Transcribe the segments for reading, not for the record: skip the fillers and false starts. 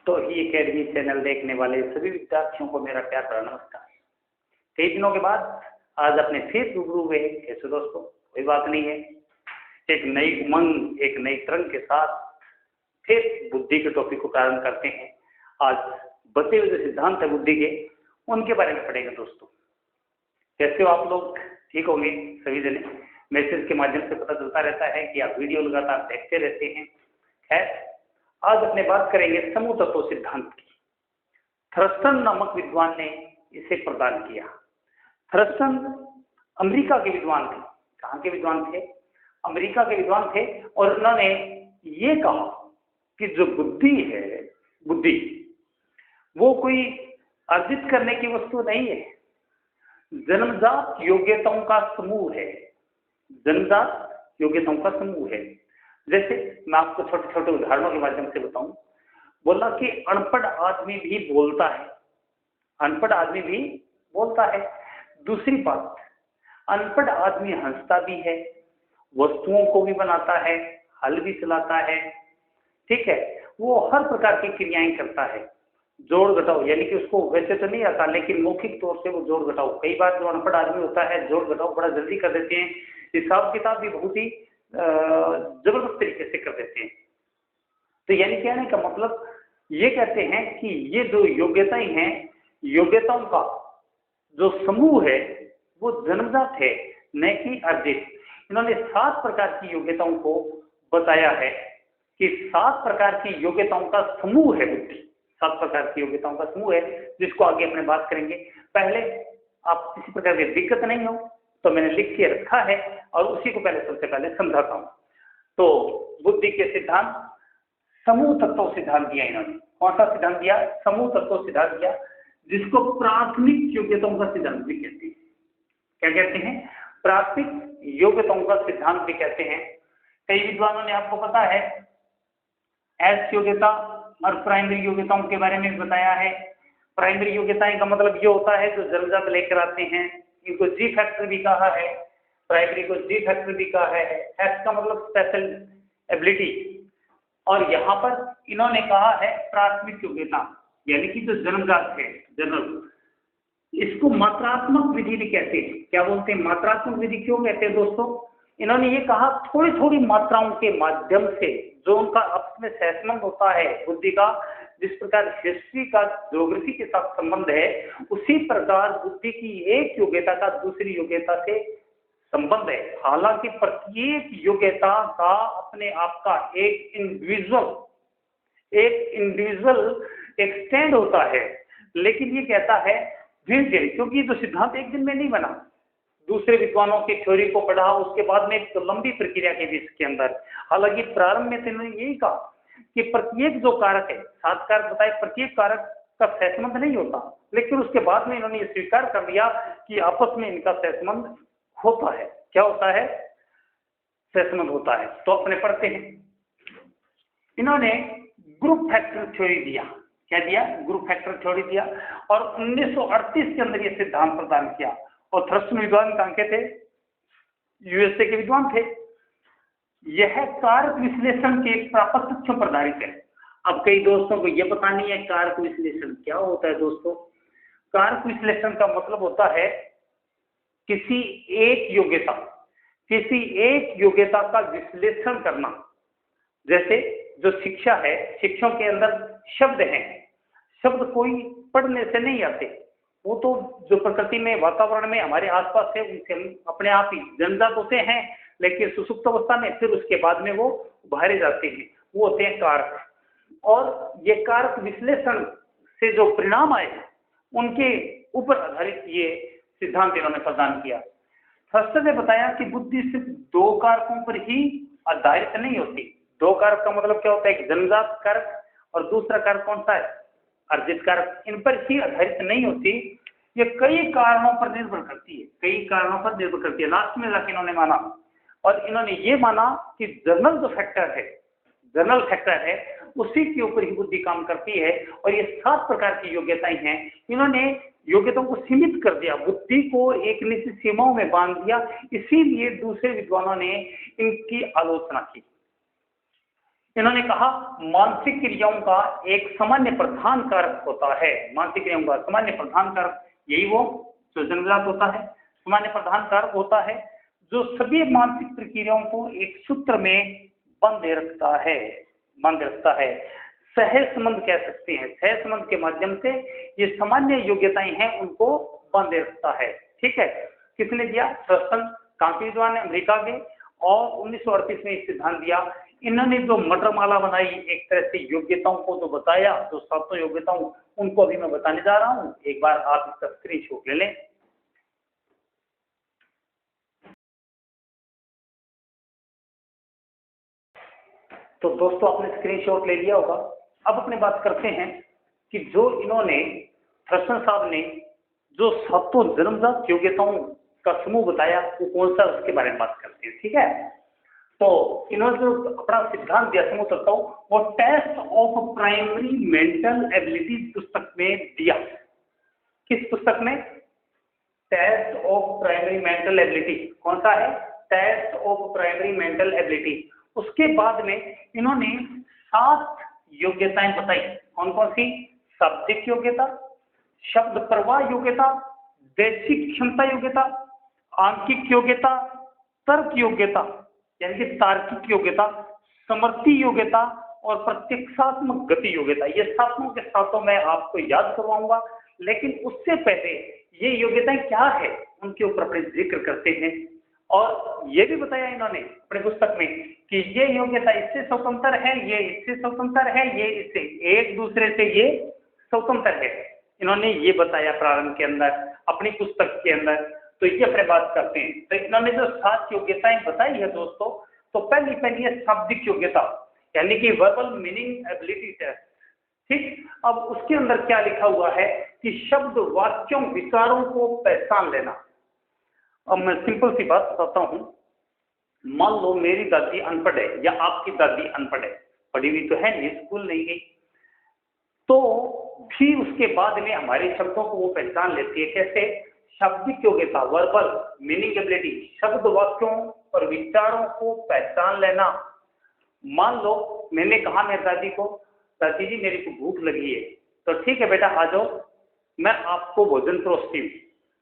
तो ई academy channel देखने वाले सभी विद्यार्थियों को मेरा प्यार भरा नमस्कार। कई दिनों के बाद आज अपने फिर रूबरू हुए। कैसे दोस्तों? कोई बात नहीं है, एक नई उमंग, एक नई तरंग के साथ फिर बुद्धि के टॉपिक को प्रारंभ करते हैं। आज बचे हुए जो सिद्धांत है बुद्धि के, उनके बारे में पढ़ेंगे। दोस्तों कैसे हो आप लोग? ठीक होंगे सभी जने? मैसेज के माध्यम से पता चलता रहता है कि आप वीडियो लगातार देखते रहते हैं। खैर, आज अपने बात करेंगे समूह तत्व सिद्धांत की। थ्रस्टन नामक विद्वान ने इसे प्रदान किया। थ्रस्टन अमेरिका के विद्वान थे। कहाँ के विद्वान थे? अमेरिका के विद्वान थे। और उन्होंने ये कहा कि जो बुद्धि है, बुद्धि वो कोई अर्जित करने की वस्तु नहीं है, जन्मजात योग्यताओं का समूह है। जन्मजात योग्यताओं का समूह है। जैसे मैं आपको छोटे छोटे उदाहरणों के माध्यम से बताऊं। बोला कि अनपढ़ आदमी भी बोलता है, अनपढ़ आदमी भी बोलता है। दूसरी बात, अनपढ़ आदमी हंसता भी है, वस्तुओं को भी बनाता है, हल भी चलाता है। ठीक है, वो हर प्रकार की क्रियाएं करता है। जोड़ घटाओ यानी कि उसको वैसे तो नहीं आता, लेकिन मौखिक तौर से वो जोड़ घटाओ। कई बार जो अनपढ़ आदमी होता है जोड़ घटाओ बड़ा जल्दी कर देते हैं, हिसाब किताब भी बहुत ही जबरदस्त तरीके से कर देते हैं। तो यानी कहने का मतलब ये कहते हैं कि ये जो योग्यताएं हैं, योग्यताओं का जो समूह है वो जन्मजात है, न कि अर्जित। इन्होंने 7 प्रकार की योग्यताओं को बताया है कि 7 प्रकार की योग्यताओं का समूह है बुद्धि। 7 प्रकार की योग्यताओं का समूह है, जिसको आगे अपने बात करेंगे। पहले आप किसी प्रकार की दिक्कत नहीं हो तो मैंने लिख के रखा है और उसी को पहले सबसे पहले समझाता हूं। तो बुद्धि के सिद्धांत, समूह तत्व सिद्धांत दिया इन्होंने। कौन सा सिद्धांत दिया? समूह तत्व सिद्धांत दिया, जिसको प्राथमिक योग्यताओं का सिद्धांत भी कहते हैं। क्या कहते हैं? प्राथमिक योग्यताओं का सिद्धांत भी कहते हैं। कई विद्वानों ने, आपको पता है, एस योग्यता और प्राइमरी योग्यताओं के बारे में बताया है। प्राइमरी योग्यताएं का मतलब ये होता है जो जन्मजात लेकर आते हैं। इनको जी फैक्टर भी कहा है, प्राइमरी को जी फैक्टर भी कहा है। एस का मतलब स्पेशल एबिलिटी। और यहाँ पर इन्होंने कहा है प्राथमिक योग्यता, यानी कि जो जन्मजात है, जनरल। इसको मात्रात्मक विधि भी कहते हैं। क्या बोलते हैं? मात्रात्मक विधि क्यों कहते हैं दोस्तों? इन्होंने ये कहा थोड़ी थोड़ी मात्राओं के माध्यम से जो उनका आपस में सहसंबंध होता है बुद्धि का, जिस प्रकार हिस्ट्री का ज्योग्राफी के साथ संबंध है, उसी प्रकार बुद्धि की एक योग्यता का दूसरी योग्यता से संबंध है। हालांकि प्रत्येक योग्यता का अपने आप का एक इंडिविजुअल एक्सटेंड होता है, लेकिन ये कहता है धीरे धीरे, क्योंकि ये जो सिद्धांत एक दिन में नहीं बना। दूसरे विद्वानों की थ्योरी को पढ़ा, उसके बाद में एक लंबी प्रक्रिया के बीच के अंदर। हालांकि प्रारंभ में इन्होंने यही कहा कि प्रत्येक जो कारक है, 7 कारक बताए, प्रत्येक कारक का सहसंबंध नहीं होता, लेकिन उसके बाद में इन्होंने ये स्वीकार कर लिया कि आपस में इनका सहसंबंध होता है। क्या होता है? सहसंबंध होता है। तो अपने पढ़ते हैं। इन्होंने ग्रुप फैक्टर थ्योरी दिया। क्या दिया? ग्रुप फैक्टर थ्योरी दिया और 1938 के अंदर ये सिद्धांत प्रदान किया। और थ्रस्टन विद्वान कहाँ के थे? यूएसए के विद्वान थे। यह कारक विश्लेषण के प्राप्त तथ्यों पर आधारित है। अब कई दोस्तों को यह पता नहीं है कारक विश्लेषण क्या होता है। दोस्तों, कारक विश्लेषण का मतलब होता है किसी एक योग्यता का विश्लेषण करना। जैसे जो शिक्षा है, शिक्षों के अंदर शब्द हैं, शब्द कोई पढ़ने से नहीं आते, वो तो जो प्रकृति में, वातावरण में हमारे आसपास है, उनसे हम अपने आप ही जन्मजात होते हैं, लेकिन सुसुप्त अवस्था में फिर उसके बाद में वो उभारे जाते हैं, वो होते हैं कारक। और ये कारक विश्लेषण से जो परिणाम आए उनके ऊपर आधारित ये सिद्धांत इन्होंने प्रदान किया। थ्रस्टन ने बताया कि बुद्धि सिर्फ 2 कारकों पर ही आधारित नहीं होती। 2 कारक का मतलब क्या होता है? एक जन्मजात कारक और दूसरा कारक कौन सा है? अर्जित कारक। इन पर ही आधारित नहीं होती, ये कई कारणों पर निर्भर करती है, कई कारणों पर निर्भर करती है। लास्ट में जाके इन्होंने माना, और इन्होंने ये माना कि जनरल जो फैक्टर है, जनरल फैक्टर है, उसी के ऊपर ही बुद्धि काम करती है। और ये 7 प्रकार की योग्यताएं हैं। इन्होंने योग्यताओं को सीमित कर दिया, बुद्धि को एक निश्चित सीमाओं में बांध दिया। इसीलिए दूसरे विद्वानों ने इनकी आलोचना की। इन्होंने कहा मानसिक क्रियाओं का एक सामान्य प्रधान कारक होता है, मानसिक क्रियाओं का सामान्य प्रधान कारक, यही वो जो जन्मजात होता है, सामान्य प्रधान कारक होता है जो सभी मानसिक प्रक्रियाओं को एक सूत्र में बांधे रखता है, बांधे रखता है। सहज संबंध कह सकते हैं, सहज संबंध के माध्यम से ये सामान्य योग्यताएं हैं उनको बांधे रखता है। ठीक है, किसने दिया? थर्स्टन, काफी विद्वान है अमेरिका के, और 1938 में सिद्धांत दिया। इन्होंने जो मटरमाला बनाई, एक तरह से योग्यताओं को जो बताया, जो 7 योग्यताओं, उनको अभी मैं बताने जा रहा हूं। एक बार आप इसका स्क्रीनशॉट ले लें। तो दोस्तों आपने स्क्रीनशॉट ले लिया होगा। अब अपने बात करते हैं कि जो इन्होंने थर्स्टन साहब ने जो 7 जन्मजात योग्यताओं का समूह बताया वो कौन सा, उसके बारे में बात करते हैं। ठीक है, तो इन्होंने जो अपना सिद्धांत दिया समूह तत्व, वो test of primary mental ability पुस्तक में दिया। किस पुस्तक में? Test of primary mental ability. कौन सा है? Test of primary mental ability. उसके बाद में इन्होंने 7 योग्यताएं बताई। कौन कौन सी? शाब्दिक योग्यता, शब्द प्रवाह योग्यता, देशिक क्षमता योग्यता, आंकिक योग्यता, तर्क योग्यता यानी कि तार्किक योग्यता, समर्थी योग्यता और प्रत्यक्षात्मक गति योग्यता। ये 7 के 7 मैं आपको याद करवाऊंगा, लेकिन उससे पहले ये योग्यताएं क्या है उनके ऊपर अपने जिक्र करते हैं। और ये भी बताया इन्होंने अपने पुस्तक में कि ये योग्यता इससे स्वतंत्र है, ये इससे स्वतंत्र है, ये इससे, एक दूसरे से ये स्वतंत्र है। इन्होंने ये बताया प्रारंभ के अंदर अपनी पुस्तक के अंदर। तो ये अपने बात करते हैं। तो इन्होंने जो 7 योग्यताएं बताई है दोस्तों, तो पहली है शाब्दिक योग्यता यानी कि वर्बल मीनिंग एबिलिटी टेस्ट। ठीक, अब उसके अंदर क्या लिखा हुआ है कि शब्द, वाक्यों, विचारों को पहचान लेना। अब मैं सिंपल सी बात बताता हूं। मान लो मेरी दादी अनपढ़ है या आपकी दादी अनपढ़ है, पढ़ी हुई तो है नहीं, स्कूल नहीं गई, तो भी उसके बाद में हमारे शब्दों को वो पहचान लेती है। कैसे? शाब्दिक योग्यता, वर्बल मीनिंग एबिलिटी, शब्द, वाक्यों और विचारों को पहचान लेना। मान लो मैंने कहा मेरी दादी को, दादी जी मेरे को भूख लगी है, तो ठीक है बेटा आ जाओ, मैं आपको भोजन परोसती हूँ।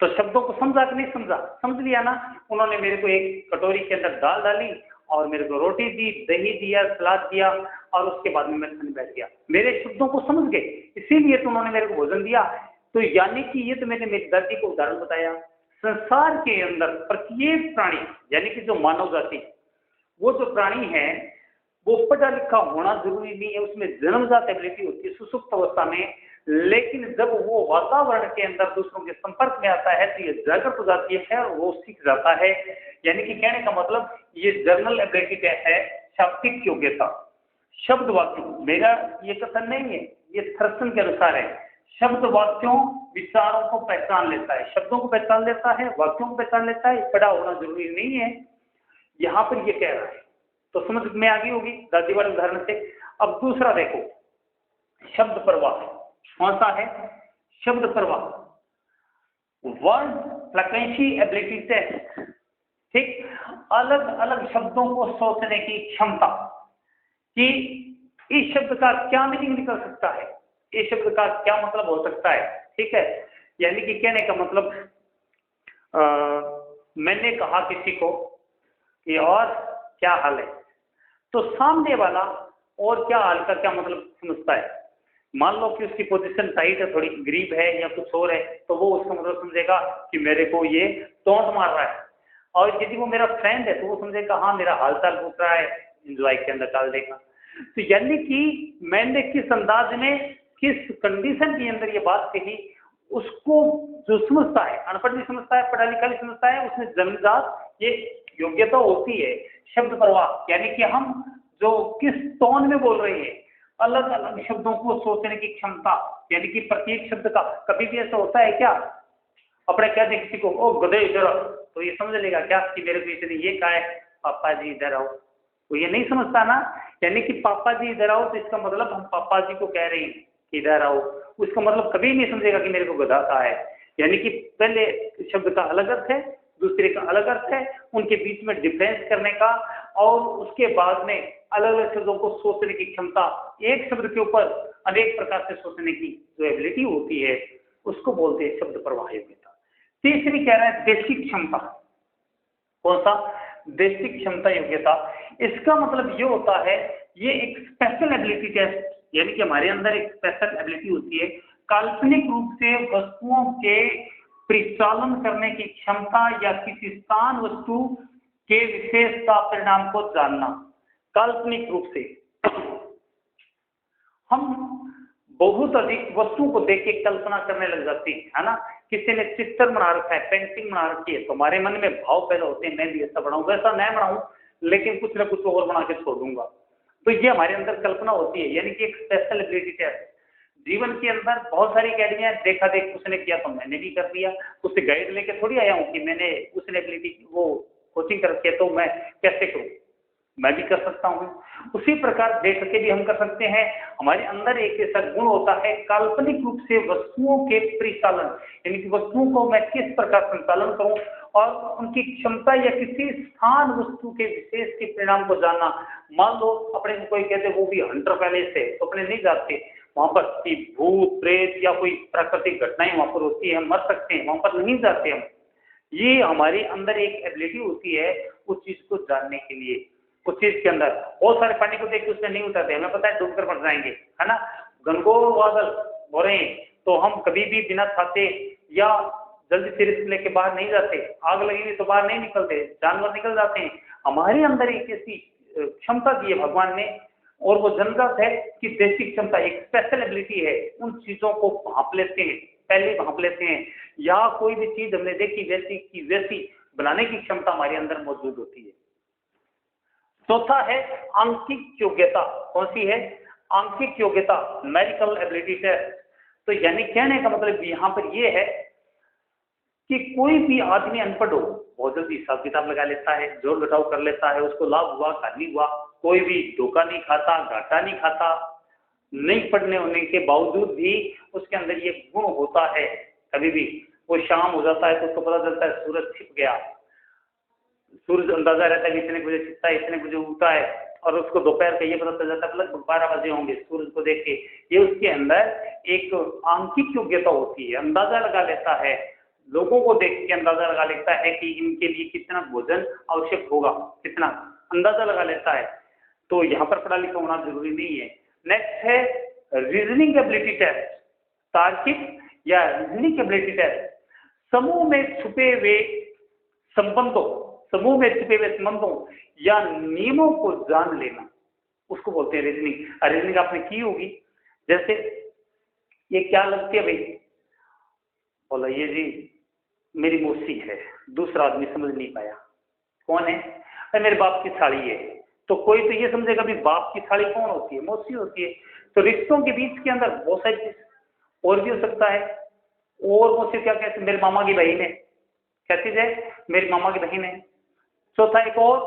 तो शब्दों को समझा कि नहीं समझा? समझ लिया ना। उन्होंने मेरे को एक कटोरी के अंदर दाल डाली और मेरे को रोटी दी, दही दिया, सलाद दिया और उसके बाद में मैं खाने बैठ गया। मेरे शब्दों को समझ गए, इसीलिए तो उन्होंने मेरे को भोजन दिया। तो यानी कि ये तो मैंने मेरी दादी को उदाहरण बताया। संसार के अंदर प्रत्येक प्राणी यानी कि जो मानव जाति, वो जो प्राणी है वो पढ़ा लिखा होना जरूरी नहीं है, उसमें जन्मजात एबिलिटी होती है सुसुप्त अवस्था में। लेकिन जब वो वातावरण के अंदर दूसरों के संपर्क में आता है तो ये जागृत हो जाती है और वो सीख जाता है। यानी कि कहने का मतलब ये जर्नल एबिलिटी है, शाब्दिक योग्यता। शब्द वाक्यों, मेरा ये कथन नहीं है, ये थर्स्टन के अनुसार है। शब्द, वाक्यों, विचारों को पहचान लेता है, शब्दों को पहचान लेता है, वाक्यों को पहचान लेता है। पढ़ा होना जरूरी नहीं है, यहां पर ये कह रहा है। तो समझ में आ गई होगी दादी वाले उदाहरण से। अब दूसरा देखो, शब्द प्रवाह। कौन सा है? शब्द प्रवाह, वर्ड फ्रिक्वेंसी एबिलिटी टेस्ट। ठीक, अलग अलग शब्दों को सोचने की क्षमता कि इस शब्द का क्या मीनिंग निकल सकता है, इस शब्द का क्या मतलब हो सकता है। ठीक है, यानी कि कहने का मतलब मैंने कहा किसी को कि और क्या हाल है, तो सामने वाला और क्या हाल का क्या मतलब समझता है। मान लो कि उसकी पोजीशन टाइट है, थोड़ी गरीब है या कुछ और है, तो वो उसका मतलब समझेगा कि मेरे को ये टोंट मार रहा है। और यदि वो मेरा फ्रेंड है तो वो समझेगा हाँ मेरा हाल चाल पूछ रहा है, एंजॉय के अंदर डाल देगा। तो यानी कि मैंने किस अंदाज में, किस कंडीशन के अंदर ये बात कही, उसको जो समझता है, अनपढ़ भी समझता है, पढ़ा लिखा भी समझता है, उसमें जन्मजात ये योग्यता होती है। शब्द प्रवाह यानी कि हम जो किस टोन में बोल रहे हैं, अलग अलग शब्दों को सोचने की क्षमता, यानी कि प्रत्येक शब्द का। कभी भी ऐसा होता है क्या, अपने क्या दे किसी को, ओ गधे इधर आओ, तो ये समझ लेगा क्या कि मेरे को इसने ये कहा है पापा जी इधर आओ, तो ये नहीं समझता ना। यानी कि पापा जी इधर आओ तो इसका मतलब हम पापा जी को कह रहे हैं कि इधर आओ, उसका मतलब कभी नहीं समझेगा कि मेरे को गधा कहा है। यानी कि पहले शब्द का अलग अर्थ है, दूसरे का अलग अर्थ है, उनके बीच में डिफरेंस करने का, और उसके बाद में अलग अलग शब्दों को सोचने की क्षमता, एक शब्द के ऊपर अनेक प्रकार से सोचने की जो एबिलिटी होती है उसको बोलते हैं शब्द प्रवाह योग्यता। तीसरी कह रहा है देशिक क्षमता। कौन सा? देशिक क्षमता योग्यता। इसका मतलब ये होता है ये एक स्पेशल एबिलिटी टेस्ट, यानी कि हमारे अंदर एक स्पेशल एबिलिटी होती है काल्पनिक रूप से वस्तुओं के परिचालन करने की क्षमता या किसी स्थान वस्तु के विशेषता परिणाम को जानना। काल्पनिक रूप से हम बहुत अधिक वस्तुओं को देख के कल्पना करने लग जाते हैं, है ना। किसी ने चित्र बना रखा है, पेंटिंग बना रखी है, तो हमारे मन में भाव पैदा होते हैं मैं भी ऐसा बनाऊं, वैसा मैं बनाऊं, लेकिन कुछ ना कुछ और बना के छोड़ दूंगा। तो ये हमारे अंदर कल्पना होती है, यानी कि एक स्पेशल एबिलिटी है। जीवन के अंदर बहुत सारी अकेडमियां देखा देख उसने किया तो मैंने भी कर दिया, उससे गाइड लेके थोड़ी आया हूँ कि मैंने उसने एबिलिटी वो कोचिंग कर रखी है तो मैं कैसे करूँ, मैं भी कर सकता हूँ। उसी प्रकार देख के भी हम कर सकते हैं। हमारे अंदर एक ऐसा गुण होता है काल्पनिक रूप से वस्तुओं के परिचालन, यानी कि वस्तुओं को मैं किस प्रकार संचालन करूं और उनकी क्षमता या किसी स्थान वस्तु के विशेष के परिणाम को जानना। मान लो अपने को कोई कहते वो भी हंटर पैलेस है तो अपने नहीं जाते वहां पर कि भूत प्रेत या कोई प्राकृतिक घटनाएं वहां पर होती है, हम मर सकते हैं, वहां पर नहीं जाते हम। ये हमारे अंदर एक एबिलिटी होती है उस चीज को जानने के लिए। उस चीज के अंदर बहुत सारे पानी को देख के उसमें नहीं उतरते, हमें पता है डूबकर मर जाएंगे, है ना। घनघोर बादल हो रहे हैं तो हम कभी भी बिना छाते या जल्दी से रिस्क लेके बाहर नहीं जाते, आग लगेगी तो बाहर नहीं निकलते, जानवर निकल जाते हैं। हमारे अंदर एक ऐसी क्षमता दी है भगवान ने और वो जन्मजात है कि देशिक क्षमता, एक स्पेशल एबिलिटी है, उन चीजों को भांप लेते हैं, पहले भांप लेते हैं, या कोई भी चीज हमने देखी वैसी की वैसी बनाने की क्षमता हमारे अंदर मौजूद होती है। चौथा है आंकिक योग्यता। कौन सी है? आंकिक योग्यता, न्यूमेरिकल एबिलिटी टेस्ट। तो यानी कहने का मतलब यहाँ पर ये है कि कोई भी आदमी अनपढ़ हो बहुत जल्दी हिसाब किताब लगा लेता है, जोड़ घटाव कर लेता है, उसको लाभ हुआ हानि हुआ, कोई भी धोखा नहीं खाता, घाटा नहीं खाता। नहीं पढ़ने होने के बावजूद भी उसके अंदर ये गुण होता है। कभी भी वो शाम हो जाता है तो उसको पता चलता है सूरज छिप गया, सूरज अंदाजा रहता है इतने बजे छिपता है, इतने बजे उगता है, और उसको दोपहर का ये पता चल जाता है लगभग 12 बजे होंगे सूरज को देख के। ये उसके अंदर एक आंकिक योग्यता होती है, अंदाजा लगा लेता है, लोगों को देख के अंदाजा लगा लेता है कि इनके लिए कितना भोजन आवश्यक होगा, कितना अंदाजा लगा लेता है। तो यहाँ पर पढ़ा लिखा होना जरूरी नहीं है। नेक्स्ट है रीजनिंग एबिलिटी टेस्ट। तार्किक या रीजनिंग एबिलिटी टेस्ट, समूह में छुपे हुए संबंधों, समूह में छुपे हुए संबंधों या नियमों को जान लेना, उसको बोलते हैं रीजनिंग। रीजनिंग आपने की होगी, जैसे ये क्या लगती है भाई, बोला ये जी मेरी मौसी है, दूसरा आदमी समझ नहीं पाया कौन है, अरे मेरे बाप की साड़ी है, तो कोई तो ये समझेगा भी बाप की साड़ी कौन होती है, मौसी होती है। तो रिश्तों के बीच के अंदर बहुत सारी चीज और भी हो सकता है। और मौसी क्या कहते, मेरे मामा की बहन है, क्या चीज है, मेरी मामा की बहन है। चौथा एक और,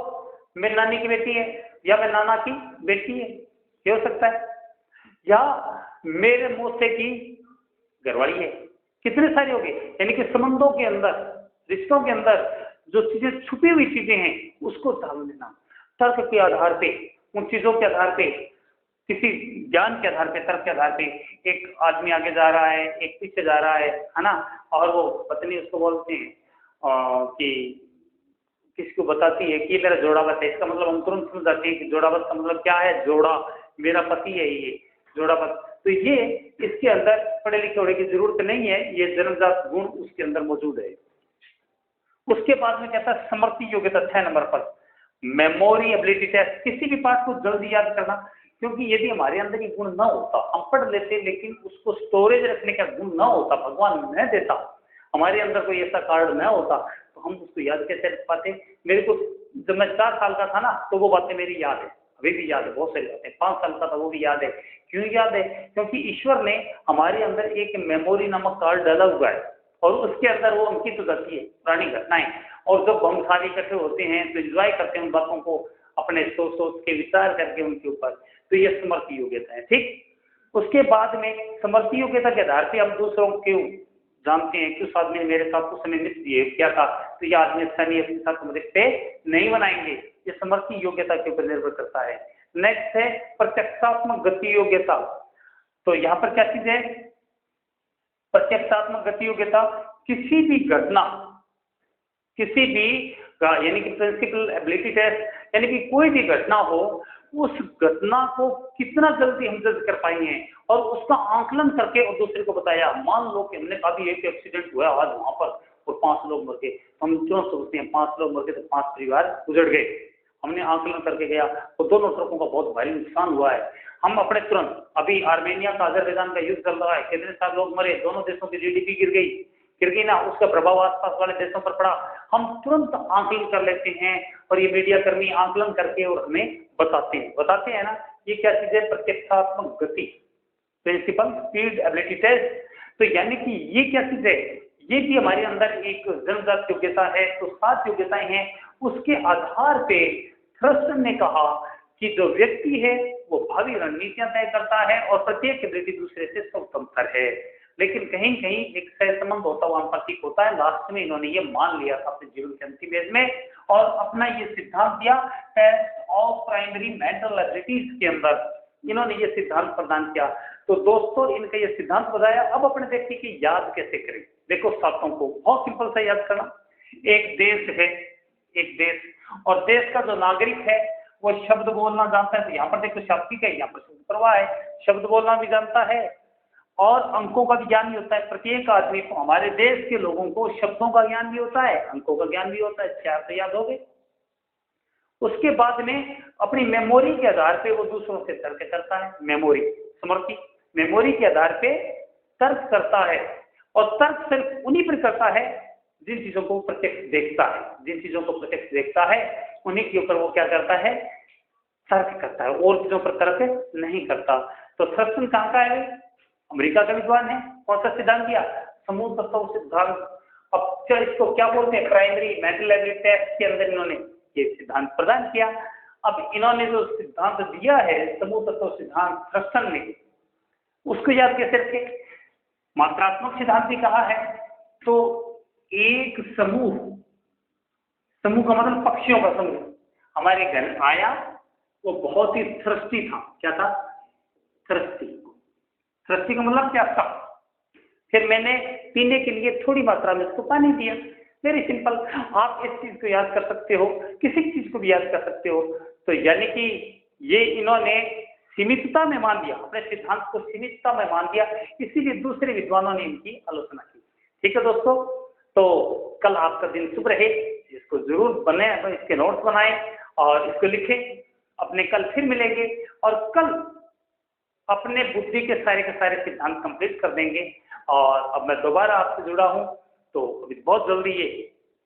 मेरी नानी की बेटी है या मेरे नाना की बेटी है, ये हो सकता है। या मेरे मौसे की घरवाली है। कितने सारे हो गए, यानी कि संबंधों के अंदर, रिश्तों के अंदर जो चीजें छुपी हुई चीजें हैं उसको जान लेना। तर्क के आधार पे, उन चीजों के आधार पे, किसी ज्ञान के आधार पे, तर्क के आधार पे, एक आदमी आगे जा रहा है, एक पीछे जा रहा है ना, और वो पत्नी उसको बोलते हैं कि किसको बताती है कि मेरा जोड़ावत है, इसका मतलब हम तुरंत समझ जाते हैं कि जोड़ावत का मतलब क्या है, जोड़ा, मेरा पति है ये जोड़ावत। तो ये इसके अंदर पढ़े लिखे होने की जरूरत नहीं है, ये जन्मजात गुण उसके अंदर मौजूद है। उसके बाद में कहता है स्मृति योग्यता 6 नंबर पर, मेमोरी एबिलिटी टेस्ट, किसी भी पाठ को जल्दी याद करना। क्योंकि यदि हमारे अंदर ये गुण ना होता, हम पढ़ लेते लेकिन उसको स्टोरेज रखने का गुण ना होता, भगवान न देता, हमारे अंदर कोई ऐसा कार्ड ना होता तो हम उसको याद कैसे रख पाते। मेरे को जब मैं 4 साल का था ना तो वो बातें मेरी याद है, अभी भी याद है, बहुत सारी बातें। 5 साल का था वो भी याद है। क्यों याद है? क्योंकि ईश्वर ने हमारे अंदर एक मेमोरी नामक कार्ड डाला हुआ है और उसके अंदर वो अंकित हो जाती है पुरानी घटनाएं। और जब हम सारे इकट्ठे होते हैं तो एंजॉय करते हैं उन बातों को, अपने सोच सोच के विचार करके उनके ऊपर। तो ये स्मृति योग्यता है। ठीक, उसके बाद में स्मृति योग्यता के आधार पर हम दूसरों के जानते हैं कि उस आदमी ने मेरे साथ उस समय मिसबिहेव किया था तो ये आदमी अच्छा नहीं, अपने साथ रिश्ते नहीं बनाएंगे। ये स्मृति योग्यता के ऊपर निर्भर करता है। नेक्स्ट है प्रत्यक्षात्मक गति योग्यता। तो यहाँ पर क्या चीज है, प्रत्यक्षात्मक गति योग्यता, किसी भी घटना, किसी भी यानी कि प्रिंसिपल एबिलिटी टेस्ट, यानी कि कोई भी घटना हो उस घटना को कितना जल्दी हम जज कर पाएंगे और उसका आंकलन करके और दूसरे को बताया। मान लो कि हमने कहा भी एक एक्सीडेंट हुआ आज वहां पर और 5 लोग मर गए, हम क्यों सोचते हैं 5 लोग मर गए तो 5 परिवार उजड़ गए। हमने आंकलन करके गया तो दोनों ट्रकों का बहुत भारी नुकसान हुआ है। हम अपने तुरंत, अभी आर्मेनिया का अजरबैजान का युद्ध चल रहा है, कितने सारे लोग मरे, दोनों देशों की जीडीपी गिर गई ना, उसका प्रभाव आसपास वाले देशों पर पड़ा। हम तुरंत आंकलन कर लेते हैं और ये मीडिया कर्मी आंकलन करके और हमें बताते हैं ना। ये क्या चीज है, प्रत्यक्षात्मक गति, प्रिंसिपल स्पीड एबिलिटी टेस्ट। तो यानी कि ये क्या चीज है, ये भी हमारे अंदर एक जन्मजात योग्यता है। तो 7 योग्यताएं हैं, उसके आधार पे थ्रस्टन ने कहा कि जो व्यक्ति है वो भावी रणनीतियां तय करता है और प्रत्येक एबिलिटी दूसरे से स्वतंत्र है। लेकिन कहीं कहीं एक सहसंबंध होता हुआ प्रतीक होता है। लास्ट में इन्होंने ये मान लिया था अपने जीवन के अंतिम एज में और अपना ये सिद्धांत दिया test of primary mental abilities के अंदर इन्होंने ये सिद्धांत प्रदान किया। तो दोस्तों इनका ये सिद्धांत बताया। अब अपने देखिए कि याद कैसे करें। देखो सातों को बहुत सिंपल सा याद करना। एक देश है, एक देश, और देश का जो नागरिक है वो शब्द बोलना जानता है। तो यहाँ पर देखो शाब्दिक है, यहाँ पर शब्द प्रवाह है, शब्द बोलना भी जानता है और अंकों का भी ज्ञान भी होता है। प्रत्येक आदमी को, हमारे देश के लोगों को शब्दों का ज्ञान भी होता है, अंकों का ज्ञान भी होता है। 4 तो याद हो गए। उसके बाद में अपनी मेमोरी के आधार पे वो दूसरों से तर्क करता है। मेमोरी, स्मृति, मेमोरी के आधार पे तर्क करता है और तर्क सिर्फ उन्हीं पर करता है जिन चीजों को प्रत्यक्ष देखता है। जिन चीजों को प्रत्यक्ष देखता है उन्हीं के ऊपर वो क्या करता है, तर्क करता है, और चीजों पर तर्क नहीं करता। तो थ्रस्टन कहाँ का है, अमेरिका का विद्वान है। कौन सा सिद्धांत दिया, समूह तत्व सिद्धांत। अब इसको क्या बोलते हैं, प्राइमरी मेंटल एबिलिटी टेस्ट के अंदर इन्होंने ये सिद्धांत प्रदान किया। अब इन्होंने जो सिद्धांत दिया है समूह तत्व सिद्धांत थ्रस्टन ने, उसको याद कैसे रखें। मात्रात्मक सिद्धांत भी कहा है। तो एक समूह, समूह का मतलब पक्षियों का समूह हमारे घर आया, वो बहुत ही थ्रस्टी था। क्या था, थ्रस्टी। थ्रस्टी का मतलब क्या था, फिर मैंने पीने के लिए थोड़ी मात्रा में उसको पानी दिया। Very simple. आप इस चीज को याद कर सकते हो, किसी चीज को भी याद कर सकते हो। तो यानी कि ये इन्होंने सीमितता में मान दिया, अपने सिद्धांत को सीमितता में मान दिया, इसीलिए दूसरे विद्वानों ने इनकी आलोचना की। ठीक है दोस्तों, तो कल आपका दिन शुभ रहे। इसको जरूर बने, इसके नोट्स बनाएं और इसको लिखें। अपने कल फिर मिलेंगे और कल अपने बुद्धि के सारे सिद्धांत कंप्लीट कर देंगे। और अब मैं दोबारा आपसे जुड़ा हूं तो अभी बहुत जल्दी ये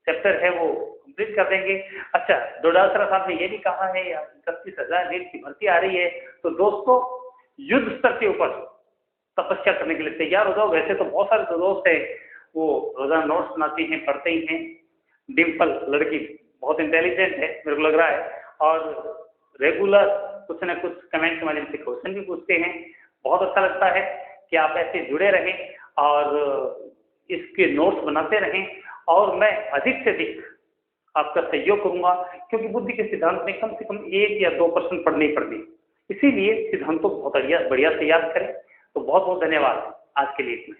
चैप्टर है वो कंप्लीट कर देंगे। अच्छा, डोडासरा साहब ने ये भी कहा है 31,000 नीट की भर्ती आ रही है, तो दोस्तों युद्ध स्तर के ऊपर तपस्या करने के लिए तैयार हो जाओ। वैसे तो बहुत सारे जो दोस्त है वो रोजाना नोट्स बनाते हैं, पढ़ते ही हैं। डिम्पल लड़की बहुत इंटेलिजेंट है मेरे को लग रहा है, और रेगुलर कुछ न कुछ कमेंट के माध्यम से क्वेश्चन भी पूछते हैं। बहुत अच्छा लगता है कि आप ऐसे जुड़े रहें और इसके नोट्स बनाते रहें, और मैं अधिक से अधिक आपका सहयोग करूंगा, क्योंकि बुद्धि के सिद्धांत में कम से कम 1 या 2% पढ़ने ही पड़ने, इसीलिए सिद्धांतों को बहुत बढ़िया से याद करें। तो बहुत बहुत धन्यवाद, आज के लिए इतना।